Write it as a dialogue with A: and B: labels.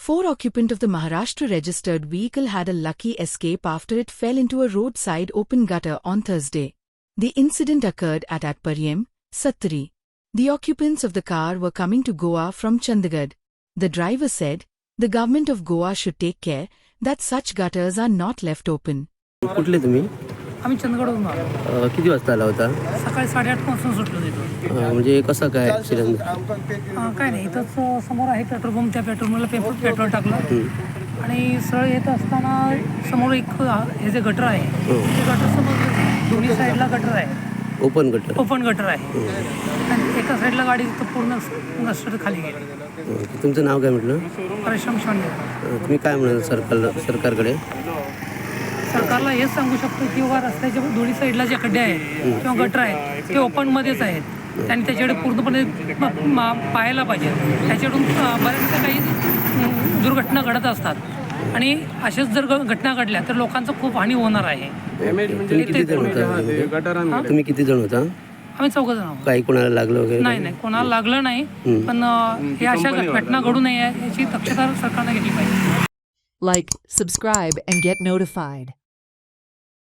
A: Four occupants of the Maharashtra registered vehicle had a lucky escape after it fell into a roadside open gutter on Thursday. The incident occurred at Atparyam, Sattari. The occupants of the car were coming to Goa from Chandigarh. The driver said, the government of Goa should take care that such gutters are not left open.
B: कुठले तुम्ही?
C: आम्ही चंदगडहून आलो.
B: किती वाजता आला होता?
C: सकाळी 8:30 पासून सुटलो तिथून.
B: म्हणजे कसं काय ॲक्सिडेंट?
C: काय नाही, इथंच समोर आहे पेट्रोल पंप. त्या पेट्रोल पंपला पेट्रोल टाकलं आणि सरळ येत असताना समोर एक हे जे गटर आहे ते गटर समोर दोन्ही साईडला गटर आहे.
B: ओपन गटर
C: आहे आणि एका साईडला गाडी पूर्ण नष्ट खाली गेली.
B: तुमचं नाव काय म्हटलं?
C: परिश्रम शांडे.
B: तुम्ही काय म्हणाल सरकारकडे?
C: सरकारला हेच सांगू शकतो की बाबा रस्त्याच्या दोन्ही साईडला जे खड्डे आहेत किंवा गटर आहेत ते ओपनमध्येच आहेत. त्यांनी त्याच्याकडे पूर्णपणे पाहायला पाहिजे. त्याच्याकडून बऱ्याचशा काही दुर्घटना घडत असतात आणि अशाच जर घटना घडल्या तर लोकांचं खूप हानी होणार आहे.
B: तुम्ही किती जण होता?
C: आम्ही 4 जण आहोत.
B: काही कोणाला लागलं वगैरे?
C: नाही, कोणाला लागलं नाही, पण हे अशा घटना घडू नये याची दक्षता सरकारने घेतली पाहिजे.
D: Like, subscribe, and get notified.